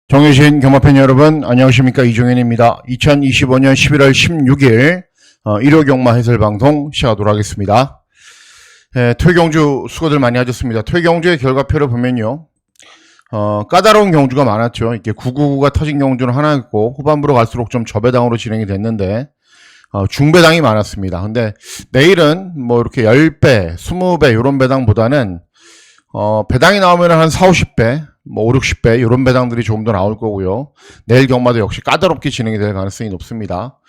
정유신 경마팬 여러분 안녕하십니까, 이종현입니다. 2025년 11월 16일 일요 경마 해설방송 시작하도록 하겠습니다. 토요경주 수고들 많이 하셨습니다. 토요경주의 결과표를 보면요, 까다로운 경주가 많았죠. 이렇게 999가 터진 경주는 하나 있고 후반부로 갈수록 좀 저배당으로 진행이 됐는데 중배당이 많았습니다. 근데 내일은 뭐 이렇게 10배, 20배 이런 배당보다는 배당이 나오면 한 4, 50배, 뭐 5, 60배 이런 배당들이 조금 더 나올 거고요. 내일 경마도 역시 까다롭게 진행이 될 가능성이 높습니다.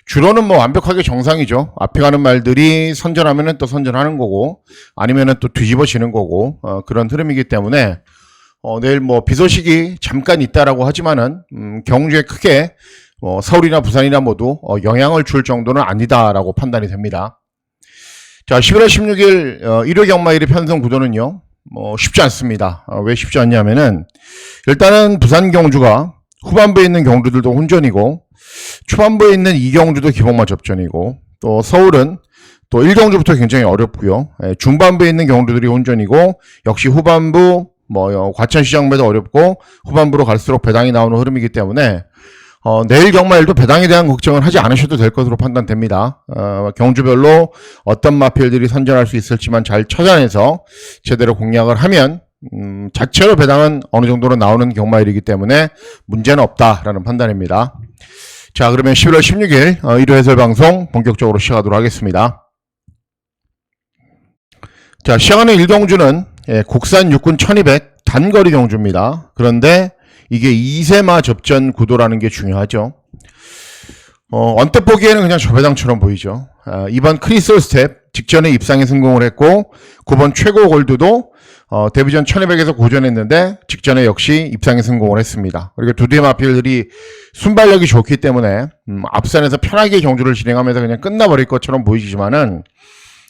주로는 뭐 완벽하게 정상이죠. 앞에 가는 말들이 선전하면은 또 선전하는 거고, 아니면은 또 뒤집어지는 거고, 그런 흐름이기 때문에 내일 뭐 비 소식이 잠깐 있다라고 하지만은 경주에 크게 서울이나 부산이나 모두 영향을 줄 정도는 아니다라고 판단이 됩니다. 자, 11월 16일 일요 경마일의 편성 구도는요, 쉽지 않습니다. 왜 쉽지 않냐면은, 일단은 부산 경주가 후반부에 있는 경주들도 혼전이고, 초반부에 있는 이 경주도 기복마 접전이고, 또 서울은 또 1경주부터 굉장히 어렵고요. 중반부에 있는 경주들이 혼전이고, 역시 후반부, 과천시장매도 어렵고, 후반부로 갈수록 배당이 나오는 흐름이기 때문에, 내일 경마일도 배당에 대한 걱정은 하지 않으셔도 될 것으로 판단됩니다. 경주별로 어떤 마필들이 선전할 수 있을지만 잘 찾아내서 제대로 공략을 하면 자체로 배당은 어느 정도로 나오는 경마일이기 때문에 문제는 없다라는 판단입니다. 자, 그러면 11월 16일 일요 해설 방송 본격적으로 시작하도록 하겠습니다. 자, 시작하는 1경주는 국산 육군 1200 단거리 경주입니다. 그런데 이게 2세마 접전 구도라는 게 중요하죠. 언뜻 보기에는 그냥 저배당처럼 보이죠. 이번 크리스올 스텝 직전에 입상에 성공을 했고, 9번 최고 골드도 데뷔전 1200에서 고전했는데 직전에 역시 입상에 성공을 했습니다. 그리고 두 대 마필들이 순발력이 좋기 때문에 앞선에서 편하게 경주를 진행하면서 그냥 끝나버릴 것처럼 보이지만은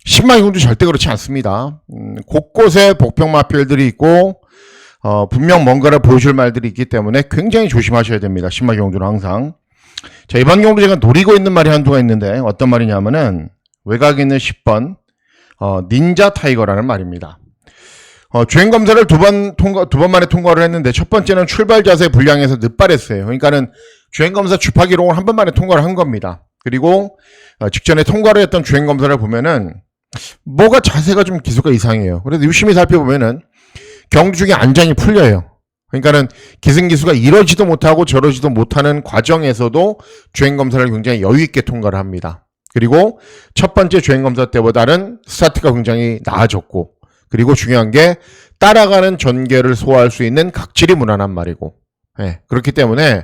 10마 경주 절대 그렇지 않습니다. 곳곳에 복평 마필들이 있고, 분명 뭔가를 보여줄 말들이 있기 때문에 굉장히 조심하셔야 됩니다. 10마 경주는 항상. 자, 이번 경주 제가 노리고 있는 말이 한두가 있는데, 어떤 말이냐면은 외곽에 있는 10번 닌자 타이거라는 말입니다. 주행 검사를 두 번 만에 통과를 했는데, 첫 번째는 출발 자세 불량해서 늦발했어요. 그러니까는 주행 검사 주파 기록을 한 번 만에 통과를 한 겁니다. 그리고 직전에 통과를 했던 주행 검사를 보면은 뭐가 자세가 좀 기수가 이상해요. 그래서 유심히 살펴보면은 경주 중에 안장이 풀려요. 그러니까는 기승기수가 이러지도 못하고 저러지도 못하는 과정에서도 주행검사를 굉장히 여유있게 통과를 합니다. 그리고 첫 번째 주행검사 때보다는 스타트가 굉장히 나아졌고, 그리고 중요한 게 따라가는 전개를 소화할 수 있는 각질이 무난한 말이고, 그렇기 때문에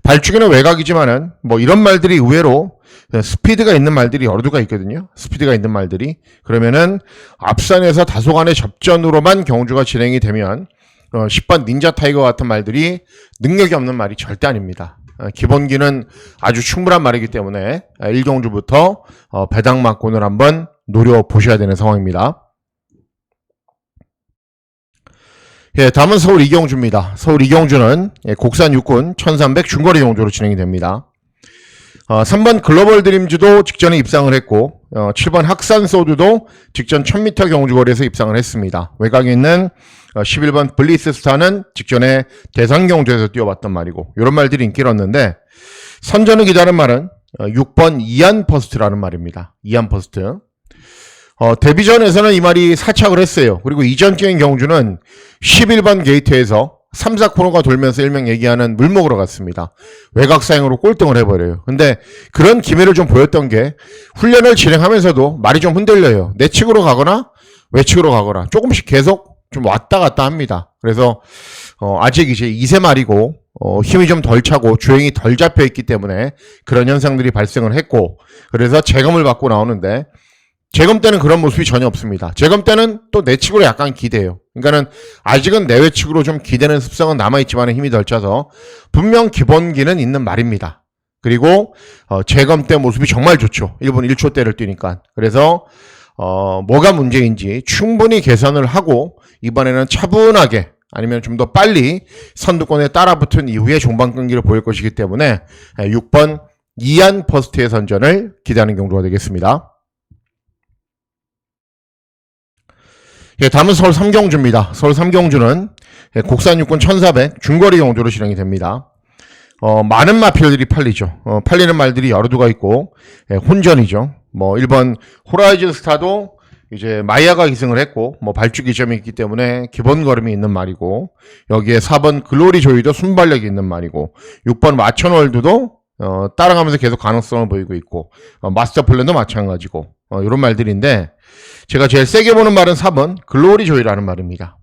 발주기는 외곽이지만은 이런 말들이 의외로 스피드가 있는 말들이 여러 개가 있거든요. 스피드가 있는 말들이. 그러면은 앞선에서 다소간의 접전으로만 경주가 진행이 되면 10번 닌자 타이거 같은 말들이 능력이 없는 말이 절대 아닙니다. 기본기는 아주 충분한 말이기 때문에 1경주부터 배당 맞고는 한번 노려보셔야 되는 상황입니다. 다음은 서울 2경주입니다. 서울 2경주는 국산 육군 1300 중거리 경주로 진행이 됩니다. 3번 글로벌 드림즈도 직전에 입상을 했고, 7번 학산 소드도 직전 1000m 경주거리에서 입상을 했습니다. 외곽에 있는 11번 블리스 스타는 직전에 대상 경주에서 뛰어봤던 말이고, 이런 말들이 인기를 얻는데, 선전을 기다리는 말은 6번 이안 퍼스트라는 말입니다. 이안 퍼스트. 데뷔전에서는 이 말이 사착을 했어요. 그리고 이전 게임 경주는 11번 게이트에서 3, 4코너가 돌면서 일명 얘기하는 물 먹으러 갔습니다. 외곽 사행으로 꼴등을 해버려요. 근데 그런 기회를 좀 보였던 게, 훈련을 진행하면서도 말이 좀 흔들려요. 내측으로 가거나 외측으로 가거나 조금씩 계속 좀 왔다 갔다 합니다. 그래서 아직 이제 2세 말이고 힘이 좀 덜 차고 주행이 덜 잡혀 있기 때문에 그런 현상들이 발생을 했고, 그래서 재검을 받고 나오는데, 재검 때는 그런 모습이 전혀 없습니다. 재검 때는 또 내측으로 약간 기대요. 그러니까는 아직은 내외측으로 좀 기대는 습성은 남아있지만 힘이 덜 차서 분명 기본기는 있는 말입니다. 그리고 재검 때 모습이 정말 좋죠. 1분 1초대를 뛰니까. 그래서 뭐가 문제인지 충분히 개선을 하고 이번에는 차분하게, 아니면 좀 더 빨리 선두권에 따라붙은 이후에 종반 끈기를 보일 것이기 때문에 6번 이안 퍼스트의 선전을 기대하는 경주가 되겠습니다. 예, 다음은 서울 삼경주입니다. 서울 삼경주는 국산 육군 1400 중거리 경주로 진행이 됩니다. 많은 마필들이 팔리죠. 팔리는 말들이 여러 두가 있고, 혼전이죠. 뭐 1번 호라이즌 스타도 이제 마이야가 기승을 했고, 뭐 발주기 점이 있기 때문에 기본 걸음이 있는 말이고, 여기에 4번 글로리 조이도 순발력이 있는 말이고, 6번 마천월드도 따라가면서 계속 가능성을 보이고 있고, 마스터 플랜도 마찬가지고, 이런 말들인데, 제가 제일 세게 보는 말은 4번 글로리 조이라는 말입니다.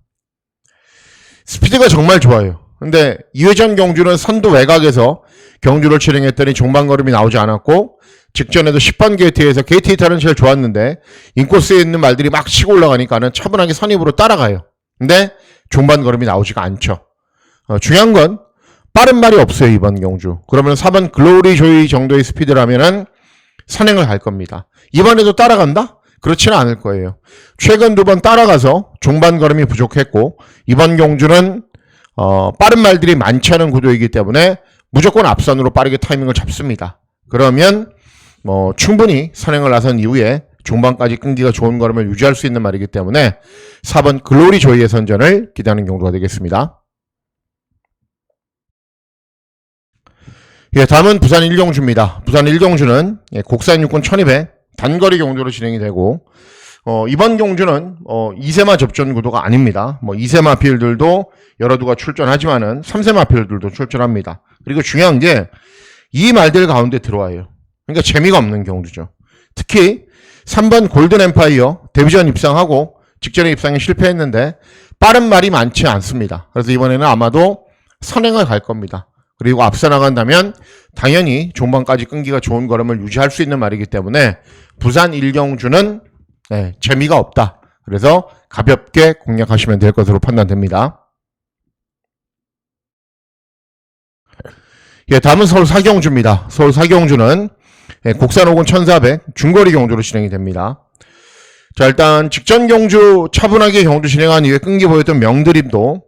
스피드가 정말 좋아요. 근데 2회전 경주는 선두 외곽에서 경주를 진행했더니 종반걸음이 나오지 않았고, 직전에도 10번 게이트에서 게이트 히터는 제일 좋았는데 인코스에 있는 말들이 막 치고 올라가니까는 차분하게 선입으로 따라가요. 근데 종반걸음이 나오지가 않죠. 중요한 건 빠른 말이 없어요, 이번 경주. 그러면 4번 글로리 조이 정도의 스피드라면은 선행을 할 겁니다. 이번에도 따라간다? 그렇지는 않을 거예요. 최근 2번 따라가서 종반걸음이 부족했고, 이번 경주는 빠른 말들이 많지 않은 구도이기 때문에 무조건 앞선으로 빠르게 타이밍을 잡습니다. 그러면 충분히 선행을 나선 이후에 중반까지 끈기가 좋은 걸음을 유지할 수 있는 말이기 때문에 4번 글로리 조이의 선전을 기대하는 경주가 되겠습니다. 예, 다음은 부산 1경주입니다. 부산 1경주는 국산 육군 1200 단거리 경주로 진행이 되고, 이번 경주는 2세마 접전 구도가 아닙니다. 2세마 필들도 여러 두가 출전하지만은 3세마 필들도 출전합니다. 그리고 중요한 게 이 말들 가운데 들어와요. 그러니까 재미가 없는 경주죠. 특히 3번 골든 엠파이어 데뷔전 입상하고 직전에 입상에 실패했는데 빠른 말이 많지 않습니다. 그래서 이번에는 아마도 선행을 갈 겁니다. 그리고 앞서 나간다면 당연히 종반까지 끈기가 좋은 걸음을 유지할 수 있는 말이기 때문에 부산 1경주는 재미가 없다. 그래서 가볍게 공략하시면 될 것으로 판단됩니다. 예, 다음은 서울 4경주입니다. 서울 4경주는 국산 5군 1400 중거리 경주로 진행이 됩니다. 자, 일단 직전 경주 차분하게 경주 진행한 이후에 끈기 보였던 명드림도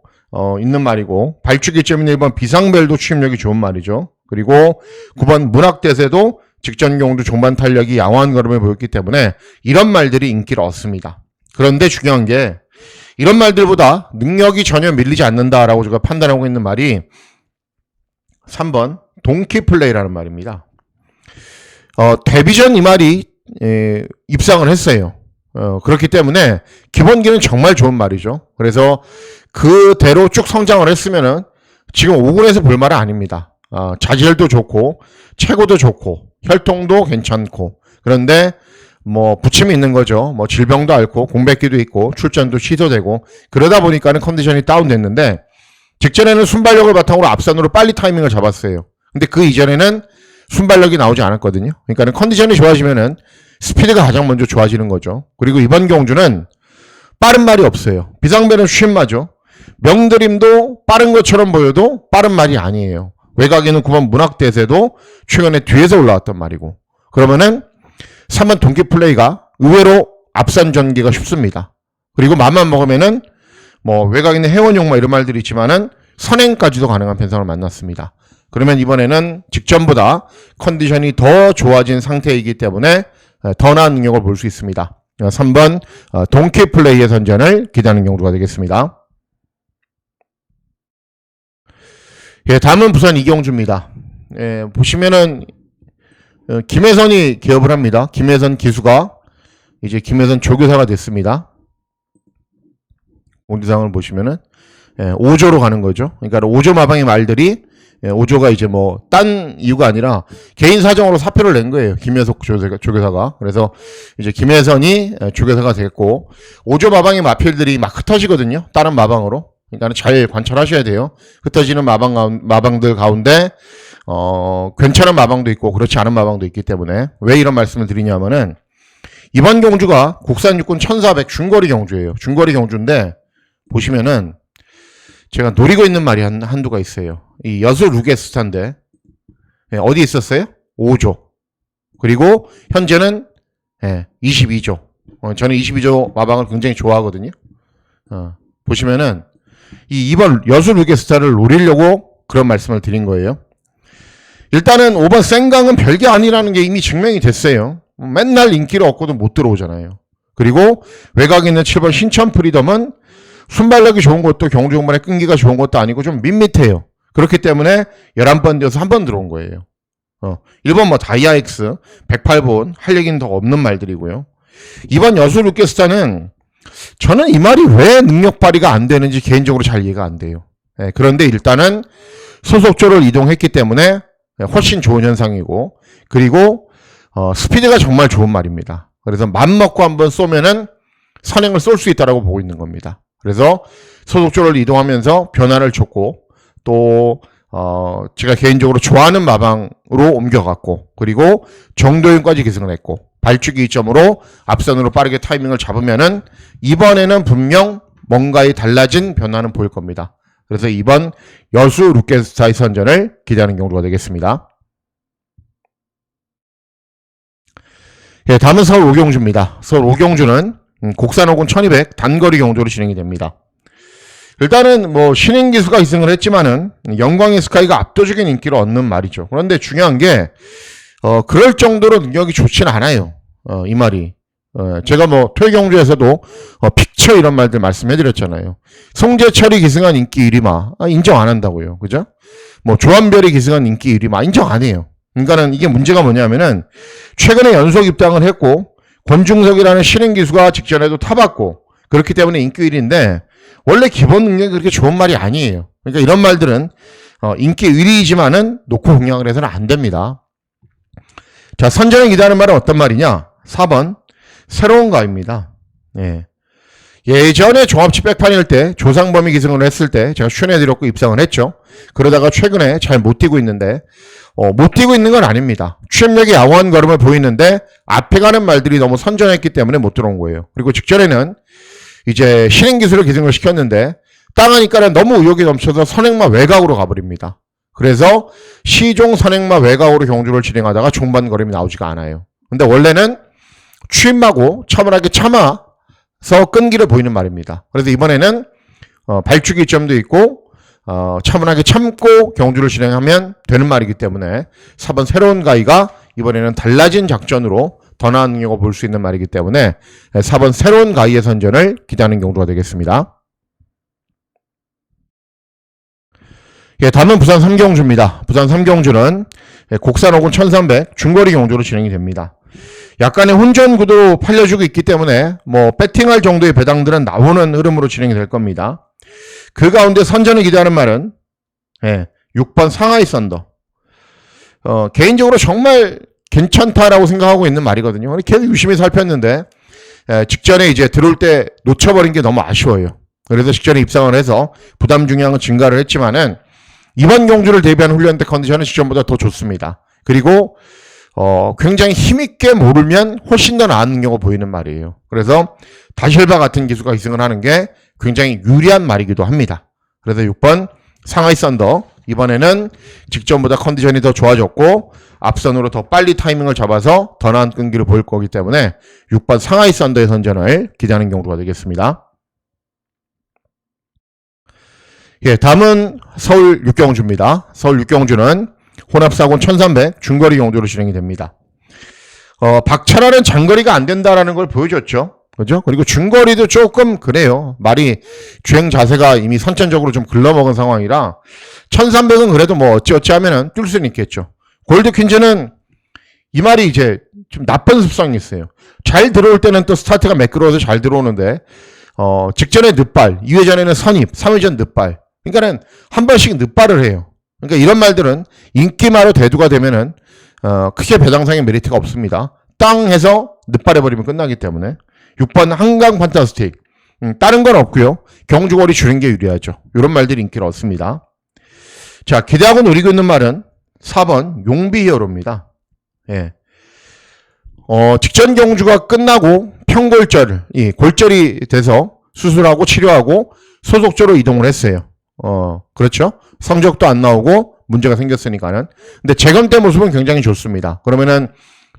있는 말이고, 발주기 때문에 1번 비상벨도 추임력이 좋은 말이죠. 그리고 9번 문학대세도 직전 경주 종반 탄력이 양호한 걸음을 보였기 때문에 이런 말들이 인기를 얻습니다. 그런데 중요한 게 이런 말들보다 능력이 전혀 밀리지 않는다라고 제가 판단하고 있는 말이 3번 동키플레이라는 말입니다. 데뷔전 이 말이 입상을 했어요. 그렇기 때문에 기본기는 정말 좋은 말이죠. 그래서 그대로 쭉 성장을 했으면은 지금 5군에서 볼 말은 아닙니다. 자질도 좋고 체구도 좋고 혈통도 괜찮고, 그런데 부침이 있는 거죠. 질병도 앓고 공백기도 있고 출전도 취소되고, 그러다 보니까는 컨디션이 다운됐는데 직전에는 순발력을 바탕으로 앞선으로 빨리 타이밍을 잡았어요. 근데 그 이전에는 순발력이 나오지 않았거든요. 그러니까는 컨디션이 좋아지면은 스피드가 가장 먼저 좋아지는 거죠. 그리고 이번 경주는 빠른 말이 없어요. 비상벨은 쉬운 마죠. 명드림도 빠른 것처럼 보여도 빠른 말이 아니에요. 외곽에는 9번 문학대세도 최근에 뒤에서 올라왔단 말이고, 그러면은 3번 동키플레이가 의외로 앞선 전개가 쉽습니다. 그리고 맘만 먹으면은 외곽에 있는 회원용 이런 말들이 있지만은 선행까지도 가능한 편성을 만났습니다. 그러면 이번에는 직전보다 컨디션이 더 좋아진 상태이기 때문에 더 나은 능력을 볼 수 있습니다. 3번 동키플레이의 선전을 기대하는 경우가 되겠습니다. 예, 다음은 부산 2경주입니다. 보시면은 김혜선이 개업을 합니다. 김혜선 기수가 이제 김혜선 조교사가 됐습니다. 공지사항을 보시면은 5조로 가는 거죠. 그러니까 5조 마방의 말들이 5조가 이제 딴 이유가 아니라 개인 사정으로 사표를 낸 거예요. 김혜석 조교사가. 그래서 이제 김혜선이 조교사가 됐고, 5조 마방의 마필들이 막 흩어지거든요. 다른 마방으로. 그러니까 잘 관찰하셔야 돼요. 흩어지는 마방들 가운데 괜찮은 마방도 있고 그렇지 않은 마방도 있기 때문에 왜 이런 말씀을 드리냐면은 이번 경주가 국산 육군 1400 중거리 경주예요. 중거리 경주인데 보시면은 제가 노리고 있는 말이 한두가 있어요. 이 여수 루게스타인데 어디 있었어요? 5조. 그리고 현재는 22조. 저는 22조 마방을 굉장히 좋아하거든요. 보시면은 이번 여수 루게스타를 노리려고 그런 말씀을 드린 거예요. 일단은 5번 생강은 별게 아니라는 게 이미 증명이 됐어요. 맨날 인기를 얻고도 못 들어오잖아요. 그리고 외곽에 있는 7번 신천 프리덤은 순발력이 좋은 것도 경주 후반에 끈기가 좋은 것도 아니고 좀 밋밋해요. 그렇기 때문에 11번 뛰어서 한 번 들어온 거예요. 1번 뭐 다이아엑스 108번 할 얘기는 더 없는 말들이고요. 2번 여수 루케스타는 저는 이 말이 왜 능력 발휘가 안 되는지 개인적으로 잘 이해가 안 돼요. 그런데 일단은 소속조를 이동했기 때문에 훨씬 좋은 현상이고, 그리고 스피드가 정말 좋은 말입니다. 그래서 맘먹고 한번 쏘면은 선행을 쏠 수 있다라고 보고 있는 겁니다. 그래서 소속조를 이동하면서 변화를 줬고, 또 제가 개인적으로 좋아하는 마방으로 옮겨갔고, 그리고 정도윤까지 기승을 했고, 발주기 이점으로 앞선으로 빠르게 타이밍을 잡으면은 이번에는 분명 뭔가의 달라진 변화는 보일 겁니다. 그래서 이번 여수 루케스타의 선전을 기대하는 경우가 되겠습니다. 예, 다음은 서울 오경주입니다. 서울 오경주는 곡산 5군 1200 단거리 경주로 진행이 됩니다. 일단은 뭐 신인 기수가 기승을 했지만은 영광의 스카이가 압도적인 인기를 얻는 말이죠. 그런데 중요한 게 그럴 정도로 능력이 좋지는 않아요. 이 말이. 제가 뭐 토요경주에서도 픽처 이런 말들 말씀해드렸잖아요. 송재철이 기승한 인기 1위마 인정 안 한다고요. 그죠? 뭐 조한별이 기승한 인기 1위마 인정 안 해요. 그러니까는 이게 문제가 뭐냐면은 최근에 연속 입당을 했고 권중석이라는 신인 기수가 직전에도 타봤고 그렇기 때문에 인기 1위인데 원래 기본 능력이 그렇게 좋은 말이 아니에요. 그러니까 이런 말들은 인기 1위이지만은 놓고 공략을 해서는 안 됩니다. 자, 선전을 기대하는 말은 어떤 말이냐? 4번 새로운 가입니다. 예. 예전에 종합치 백판일 때 조상범이 기승을 했을 때 제가 추천해드렸고 입상을 했죠. 그러다가 최근에 잘 못 뛰고 있는데 못 뛰고 있는 건 아닙니다. 취업력이 양호한 걸음을 보이는데 앞에 가는 말들이 너무 선전했기 때문에 못 들어온 거예요. 그리고 직전에는 이제 신인 기술을 기승을 시켰는데 땅하니까는 너무 의욕이 넘쳐서 선행마 외곽으로 가버립니다. 그래서 시종 선행마 외곽으로 경주를 진행하다가 중반 걸음이 나오지가 않아요. 근데 원래는 취임하고 차분하게 참아서 끈기를 보이는 말입니다. 그래서 이번에는 발주기 점도 있고 차분하게 참고 경주를 진행하면 되는 말이기 때문에 4번 새로운 가이가 이번에는 달라진 작전으로 더 나은 능력을 볼 수 있는 말이기 때문에 4번 새로운 가이의 선전을 기대하는 경우가 되겠습니다. 예, 다음은 부산 3경주입니다. 부산 3경주는 곡산 5군 1300 중거리 경주로 진행이 됩니다. 약간의 혼전 구도로 팔려주고 있기 때문에 뭐 배팅할 정도의 배당들은 나오는 흐름으로 진행이 될 겁니다. 그 가운데 선전을 기대하는 말은 6번 상하이 썬더. 개인적으로 정말 괜찮다라고 생각하고 있는 말이거든요. 계속 유심히 살폈는데 직전에 이제 들어올 때 놓쳐버린 게 너무 아쉬워요. 그래서 직전에 입상을 해서 부담 중량은 증가를 했지만은 이번 경주를 대비한 훈련 때 컨디션은 직전보다 더 좋습니다. 그리고 굉장히 힘있게 몰면 훨씬 더 나은 능력을 보이는 말이에요. 그래서 다실바 같은 기수가 기승을 하는 게 굉장히 유리한 말이기도 합니다. 그래서 6번 상하이 썬더 이번에는 직전보다 컨디션이 더 좋아졌고 앞선으로 더 빨리 타이밍을 잡아서 더 나은 끈기를 보일 거기 때문에 6번 상하이 썬더의 선전을 기대하는 경우가 되겠습니다. 예, 다음은 서울 육경주입니다. 서울 육경주는 혼합사군 1300 중거리 경주로 진행이 됩니다. 박철환은 장거리가 안 된다라는 걸 보여줬죠. 그죠? 그리고 중거리도 조금 그래요. 말이 주행 자세가 이미 선천적으로 좀 글러먹은 상황이라 1300은 그래도 뭐 어찌어찌 하면은 뛸 수는 있겠죠. 골드 퀸즈는 이 말이 이제 좀 나쁜 습성이 있어요. 잘 들어올 때는 또 스타트가 매끄러워서 잘 들어오는데 직전에 늦발, 2회전에는 선입, 3회전 늦발. 그러니까는 한 번씩 늦발을 해요. 그러니까 이런 말들은 인기마로 대두가 되면은 크게 배당상의 메리트가 없습니다. 땅 해서 늦발해버리면 끝나기 때문에 6번 한강 판타스틱 다른 건 없고요. 경주거리 줄인 게 유리하죠. 이런 말들이 인기를 얻습니다. 자, 기대하고 노리고 있는 말은 4번 용비 히어로입니다. 예. 직전 경주가 끝나고 평골절이 골절이 돼서 수술하고 치료하고 소속조로 이동을 했어요. 그렇죠? 성적도 안 나오고 문제가 생겼으니까는. 근데 재검 때 모습은 굉장히 좋습니다. 그러면은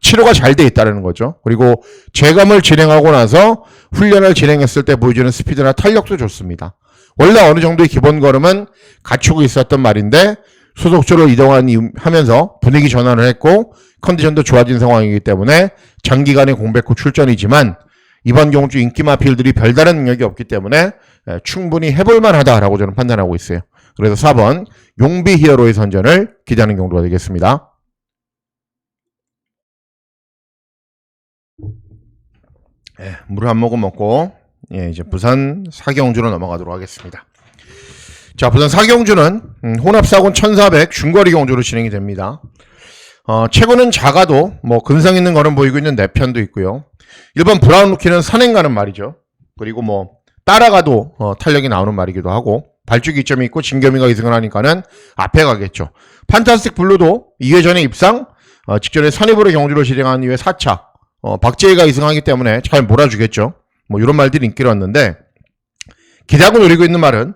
치료가 잘 돼 있다는 거죠. 그리고 재검을 진행하고 나서 훈련을 진행했을 때 보여주는 스피드나 탄력도 좋습니다. 원래 어느 정도의 기본 걸음은 갖추고 있었던 말인데 소속조로 이동하면서 분위기 전환을 했고 컨디션도 좋아진 상황이기 때문에 장기간의 공백 후 출전이지만 이번 경주 인기마 필들이 별다른 능력이 없기 때문에 충분히 해볼만 하다라고 저는 판단하고 있어요. 그래서 4번 용비 히어로의 선전을 기대하는 경주가 되겠습니다. 물을 한 모금 먹고 이제 부산 사경주로 넘어가도록 하겠습니다. 자, 부산 사경주는 혼합사군 1400 중거리 경주로 진행이 됩니다. 체구는 작아도 뭐 근성 있는 거는 보이고 있는 내편도 있고요. 1번 브라운 루키는 선행 가는 말이죠. 그리고 뭐 따라가도 탄력이 나오는 말이기도 하고 발주기 점이 있고 진겸이가 이승을 하니까는 앞에 가겠죠. 판타스틱 블루도 2회 전에 입상, 직전에 선입으로 경주를 진행한 이후에 4차, 박재희가 이승하기 때문에 잘 몰아주겠죠. 뭐 이런 말들이 인기를 얻는데 기대하고 노리고 있는 말은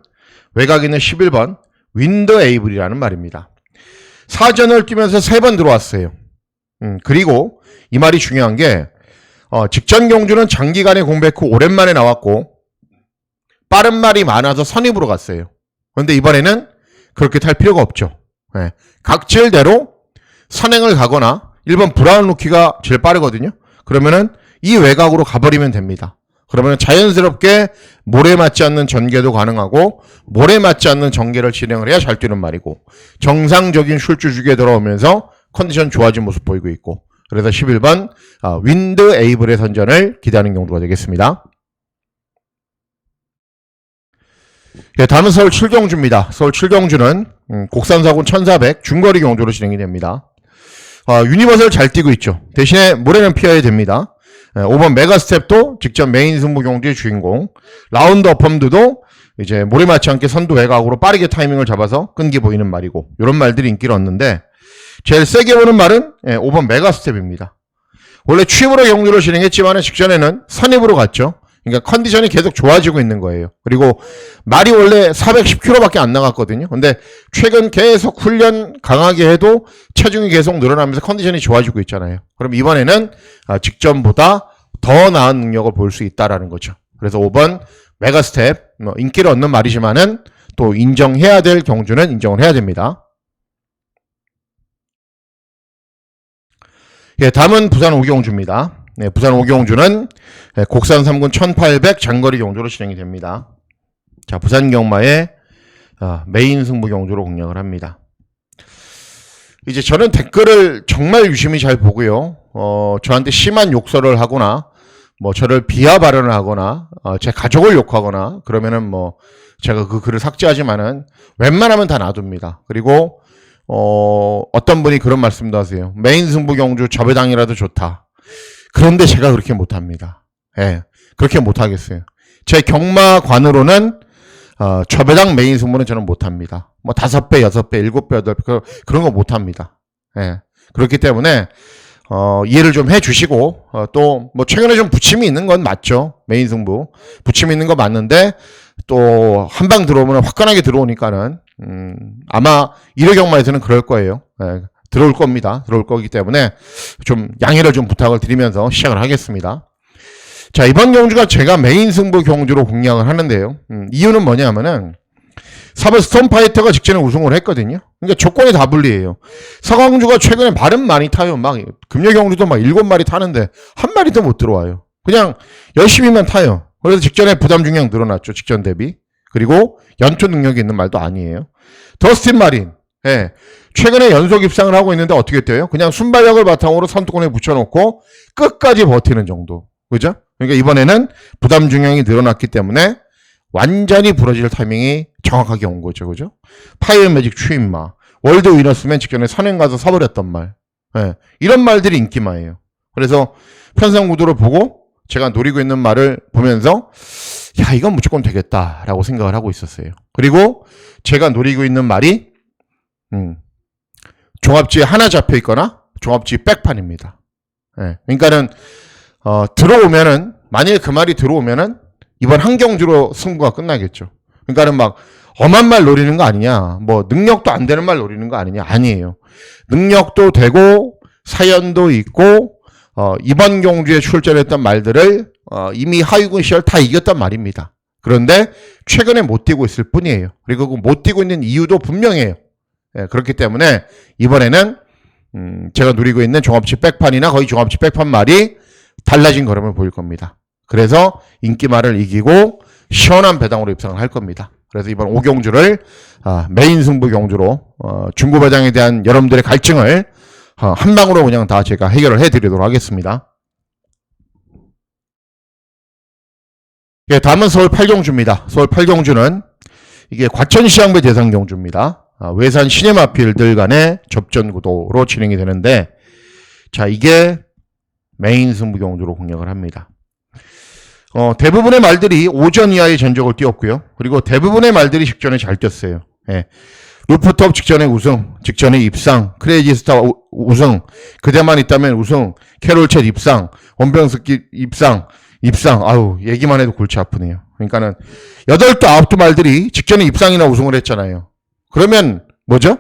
외곽에 있는 11번 윈드 에이블이라는 말입니다. 사전을 뛰면서 3번 들어왔어요. 그리고 이 말이 중요한 게 직전 경주는 장기간의 공백 후 오랜만에 나왔고 빠른 말이 많아서 선입으로 갔어요. 그런데 이번에는 그렇게 탈 필요가 없죠. 각질대로 선행을 가거나 1번 브라운 루키가 제일 빠르거든요. 그러면은 이 외곽으로 가버리면 됩니다. 그러면 자연스럽게 모래 맞지 않는 전개도 가능하고 모래 맞지 않는 전개를 진행을 해야 잘 뛰는 말이고 정상적인 슐주 주기에 들어오면서 컨디션 좋아진 모습 보이고 있고 그래서 11번 윈드 에이블의 선전을 기대하는 경주가 되겠습니다. 다음은 서울 7경주입니다. 서울 7경주는 곡산사군 1400 중거리 경주로 진행이 됩니다. 유니버설 잘 뛰고 있죠. 대신에 모래는 피해야 됩니다. 5번 메가스텝도 직전 메인 승부 경주의 주인공. 라운드 어펌드도 이제 모래 맞지 않게 선두 외곽으로 빠르게 타이밍을 잡아서 끈기 보이는 말이고 이런 말들이 인기를 얻는데 제일 세게 보는 말은 5번 메가스텝입니다. 원래 취입으로 경주를 진행했지만 직전에는 선입으로 갔죠. 그러니까 컨디션이 계속 좋아지고 있는 거예요. 그리고 말이 원래 410km밖에 안 나갔거든요. 근데 최근 계속 훈련 강하게 해도 체중이 계속 늘어나면서 컨디션이 좋아지고 있잖아요. 그럼 이번에는 직전보다 더 나은 능력을 볼 수 있다라는 거죠. 그래서 5번 메가스텝 인기를 얻는 말이지만은 또 인정해야 될 경주는 인정을 해야 됩니다. 다음은 부산 5경주입니다. 부산 5경주는 곡산 3군 1800 장거리 경주로 진행이 됩니다. 자, 부산 경마의 메인 승부 경주로 공략을 합니다. 이제 저는 댓글을 정말 유심히 잘 보고요. 저한테 심한 욕설을 하거나 뭐 저를 비하 발언을 하거나 제 가족을 욕하거나 그러면은 뭐 제가 그 글을 삭제하지만은 웬만하면 다 놔둡니다. 그리고 어떤 분이 그런 말씀도 하세요. 메인 승부 경주 저배당이라도 좋다. 그런데 제가 그렇게 못합니다. 그렇게 못하겠어요. 제 경마관으로는 저배당 메인 승부는 저는 못합니다. 뭐 5배, 6배, 7배, 8배 그런 거 못합니다. 그렇기 때문에 이해를 좀 해주시고 또 뭐 최근에 좀 부침이 있는 건 맞죠. 메인 승부 부침이 있는 거 맞는데 또 한 방 들어오면 화끈하게 들어오니까는 아마 1회 경마에서는 그럴 거예요. 들어올 겁니다. 들어올 거기 때문에 좀 양해를 좀 부탁을 드리면서 시작을 하겠습니다. 자, 이번 경주가 제가 메인 승부 경주로 공략을 하는데요. 이유는 뭐냐면은 4번 스톰파이터가 직전에 우승을 했거든요. 그러니까 조건이 다 불리해요. 서강주가 최근에 말은 많이 타요. 막 금요 경주도 막 7마리 타는데 한 마리도 못 들어와요. 그냥 열심히만 타요. 그래서 직전에 부담 중량 늘어났죠. 직전 대비. 그리고 연초 능력이 있는 말도 아니에요. 더스틴 마린. 최근에 연속 입상을 하고 있는데 어떻게 돼요? 그냥 순발력을 바탕으로 선두권에 붙여놓고 끝까지 버티는 정도. 그죠? 그러니까 이번에는 부담 중량이 늘어났기 때문에 완전히 부러질 타이밍이 정확하게 온 거죠. 그죠? 파이어 매직 추임마. 월드 위너스맨 직전에 선행 가서 서버렸던 말. 이런 말들이 인기마예요. 그래서 편성 구도를 보고 제가 노리고 있는 말을 보면서 야, 이건 무조건 되겠다라고 생각을 하고 있었어요. 그리고 제가 노리고 있는 말이 종합지에 하나 잡혀 있거나 종합지 백판입니다. 그러니까는 들어오면은 만약에 그 말이 들어오면은 이번 한 경주로 승부가 끝나겠죠. 그러니까는 막 엄한 말 노리는 거 아니냐, 뭐 능력도 안 되는 말 노리는 거 아니냐. 아니에요. 능력도 되고 사연도 있고 이번 경주에 출전했던 말들을 이미 하위군 시절 다 이겼단 말입니다. 그런데 최근에 못 뛰고 있을 뿐이에요. 그리고 그 못 뛰고 있는 이유도 분명해요. 그렇기 때문에 이번에는 제가 누리고 있는 종합지 백판이나 거의 종합지 백판 말이 달라진 걸음을 보일 겁니다. 그래서 인기말을 이기고 시원한 배당으로 입상을 할 겁니다. 그래서 이번 5경주를 메인 승부 경주로 중고배당에 대한 여러분들의 갈증을 한 방으로 그냥 다 제가 해결을 해드리도록 하겠습니다. 예, 다음은 서울 8경주입니다. 서울 8경주는 이게 과천시장배 대상 경주입니다. 외산 시네마필들 간의 접전 구도로 진행이 되는데, 자, 이게 메인 승부 경주로 공략을 합니다. 대부분의 말들이 오전 이하의 전적을 띄웠고요. 그리고 대부분의 말들이 직전에 잘 뛰었어요. 예. 루프톱 직전에 우승, 직전에 입상, 크레이지스타 우승, 그대만 있다면 우승, 캐롤챗 입상, 원병스키 입상, 아우, 얘기만 해도 골치 아프네요. 그러니까는 8도 9도 말들이 직전에 입상이나 우승을 했잖아요. 그러면 뭐죠?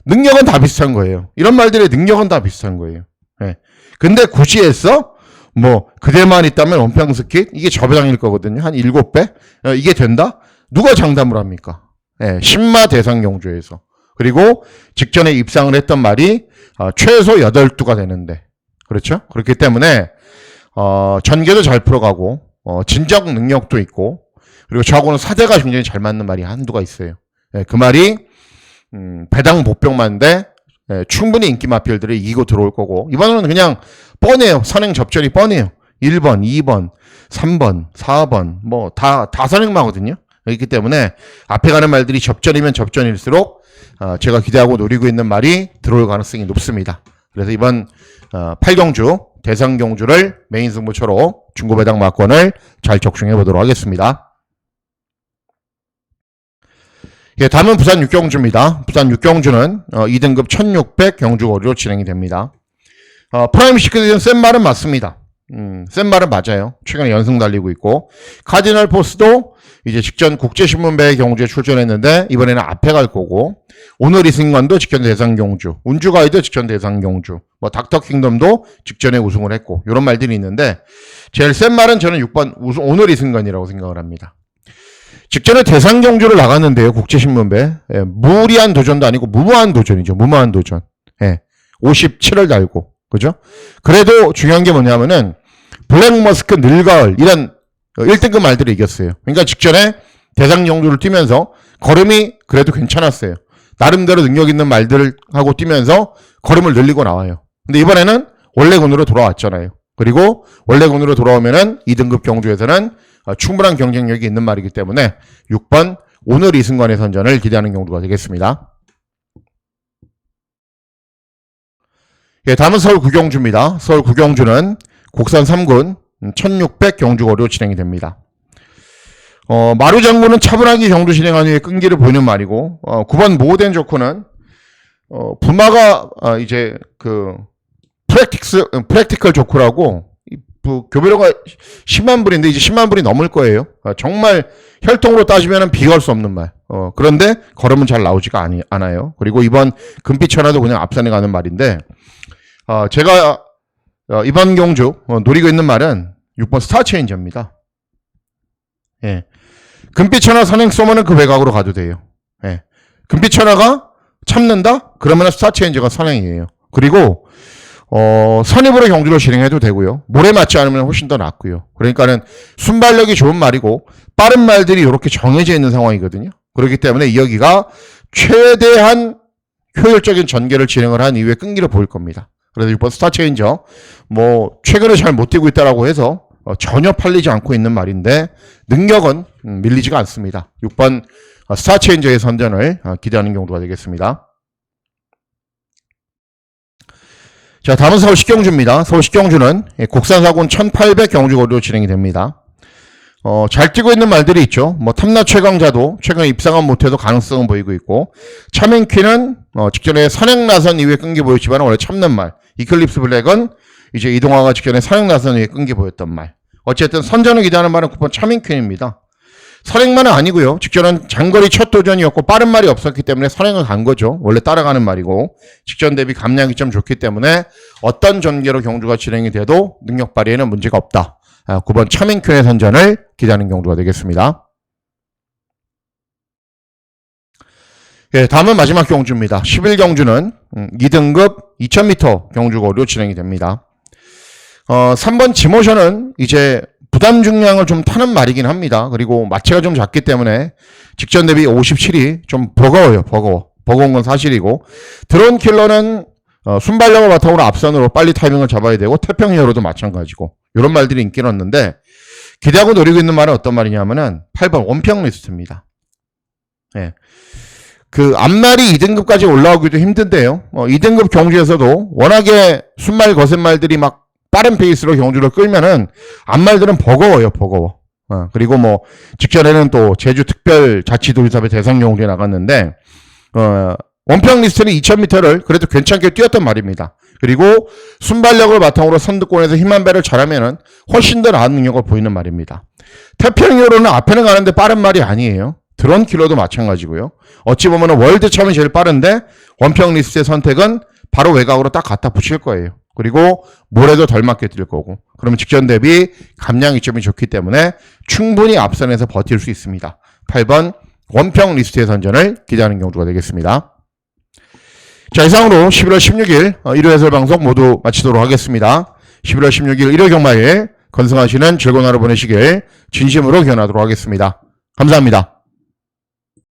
능력은 다 비슷한 거예요. 이런 말들의 능력은 다 비슷한 거예요. 예. 근데 굳이 했어? 뭐 그대만 있다면 원평스킷 이게 저배당일 거거든요. 한 7배? 이게 된다? 누가 장담을 합니까? 예, 신마 대상 경주에서. 그리고 직전에 입상을 했던 말이 최소 8두가 되는데, 그렇죠? 그렇기 때문에 전개도 잘 풀어가고 진작 능력도 있고, 그리고 저하고는 사대가 굉장히 잘 맞는 말이 한두가 있어요. 예, 그 말이 배당 복병만인데 충분히 인기 마필들을 이기고 들어올 거고, 이번에는 그냥 뻔해요. 선행 접전이 뻔해요. 1번, 2번, 3번, 4번 뭐 다 선행마거든요. 그렇기 때문에 앞에 가는 말들이 접전이면 접전일수록 제가 기대하고 노리고 있는 말이 들어올 가능성이 높습니다. 그래서 이번 8경주 대상 경주를 메인 승부처로 중고배당 막권을 잘 적중해 보도록 하겠습니다. 예, 다음은 부산 6경주입니다. 부산 6경주는 2등급 1600 경주거리로 진행이 됩니다. 프라임 시크릿은 센 말은 맞습니다. 센 말은 맞아요. 최근에 연승 달리고 있고, 카디널 포스도 이제 직전 국제신문배 경주에 출전했는데 이번에는 앞에 갈 거고, 오늘 이승관도 직전 대상 경주, 운주가이드 직전 대상 경주, 뭐 닥터 킹덤도 직전에 우승을 했고, 이런 말들이 있는데, 제일 센 말은 저는 6번 오늘 이승관이라고 생각을 합니다. 직전에 대상 경주를 나갔는데요, 국제신문배. 예, 무리한 도전도 아니고 무모한 도전이죠. 무모한 도전. 예, 57을 달고, 그죠? 그래도 중요한 게 뭐냐면은 블랙머스크, 늘가을 이런 1등급 말들을 이겼어요. 그러니까 직전에 대상 경주를 뛰면서 걸음이 그래도 괜찮았어요. 나름대로 능력 있는 말들을 하고 뛰면서 걸음을 늘리고 나와요. 근데 이번에는 원래 군으로 돌아왔잖아요. 그리고 원래 군으로 돌아오면은 2등급 경주에서는 충분한 경쟁력이 있는 말이기 때문에 6번 오늘 이승관의 선전을 기대하는 경주가 되겠습니다. 예, 다음은 서울 9경주입니다. 서울 9경주는 곡산 3군 1600 경주거리로 진행이 됩니다. 마루장군은 차분하게 경주 진행한 후에 끈기를 보이는 말이고, 9번 모덴 조커는 부마가 이제 그 프랙티컬 조커라고 교배료가 10만 불인데 이제 10만 불이 넘을 거예요. 정말 혈통으로 따지면 비교할 수 없는 말. 그런데 걸음은 잘 나오지가 않아요. 그리고 이번 금빛천하도 그냥 앞선에 가는 말인데, 제가 이번 경주 노리고 있는 말은 6번 스타체인저입니다. 예. 금빛천하 선행 쏘면은 그 외곽으로 가도 돼요. 예. 금빛천하가 참는다? 그러면 스타체인저가 선행이에요. 그리고 선입으로 경주를 진행해도 되고요. 모래 맞지 않으면 훨씬 더 낫고요. 그러니까는 순발력이 좋은 말이고 빠른 말들이 이렇게 정해져 있는 상황이거든요. 그렇기 때문에 이 여기가 최대한 효율적인 전개를 진행을 한 이후에 끈기를 보일 겁니다. 그래서 6번 스타체인저 뭐 최근에 잘 못 뛰고 있다라고 해서 전혀 팔리지 않고 있는 말인데 능력은 밀리지가 않습니다. 6번 스타체인저의 선전을 기대하는 경우가 되겠습니다. 자, 다음은 서울 10경주입니다. 서울 10경주는 곡산사군 1800 경주거리로 진행이 됩니다. 잘 뛰고 있는 말들이 있죠. 뭐 탐나 최강자도 최근에 입상은 못해도 가능성은 보이고 있고, 차민퀴는 직전에 선행 나선 이후에 끈기 보였지만 원래 참는 말, 이클립스 블랙은 이제 이동화가 직전에 선행 나선 이후에 끈기 보였던 말. 어쨌든 선전을 기대하는 말은 9번 차민퀴입니다. 선행만은 아니고요. 직전은 장거리 첫 도전이었고 빠른 말이 없었기 때문에 선행을 간 거죠. 원래 따라가는 말이고, 직전 대비 감량이 좀 좋기 때문에 어떤 전개로 경주가 진행이 돼도 능력 발휘에는 문제가 없다. 9번 차민큐의 선전을 기대하는 경주가 되겠습니다. 예, 다음은 마지막 경주입니다. 11경주는 2등급 2000m 경주거리로 진행이 됩니다. 3번 지모션은 이제 부담 중량을 좀 타는 말이긴 합니다. 그리고 마체가 좀 작기 때문에 직전 대비 57이 좀 버거워요. 버거운 건 사실이고, 드론 킬러는 순발력을 바탕으로 앞선으로 빨리 타이밍을 잡아야 되고, 태평 히어로도 마찬가지고, 이런 말들이 인기를 얻는데, 기대하고 노리고 있는 말은 어떤 말이냐면은 8번 원평 리스트입니다. 예. 그 앞말이 2등급까지 올라오기도 힘든데요. 2등급 경주에서도 워낙에 순말 거센말들이 막 빠른 페이스로 경주를 끌면은 앞말들은 버거워요. 그리고 뭐 직전에는 또 제주 특별자치도지사회 대상 경주에 나갔는데 원평 리스트는 2000m를 그래도 괜찮게 뛰었단 말입니다. 그리고 순발력을 바탕으로 선두권에서 힘 한 배를 잘하면은 훨씬 더 나은 능력을 보이는 말입니다. 태평로는 앞에는 가는데 빠른 말이 아니에요. 드론 킬러도 마찬가지고요. 어찌 보면 월드 참이 제일 빠른데 원평 리스트의 선택은 바로 외곽으로 딱 갖다 붙일 거예요. 그리고 모래도 덜 맞게 뛸 거고, 그러면 직전 대비 감량 이점이 좋기 때문에 충분히 앞선에서 버틸 수 있습니다. 8번 원평 리스트의 선전을 기대하는 경주가 되겠습니다. 자, 이상으로 11월 16일 일요 해설 방송 모두 마치도록 하겠습니다. 11월 16일 일요 경마일 건승하시는 즐거운 하루 보내시길 진심으로 기원하도록 하겠습니다. 감사합니다.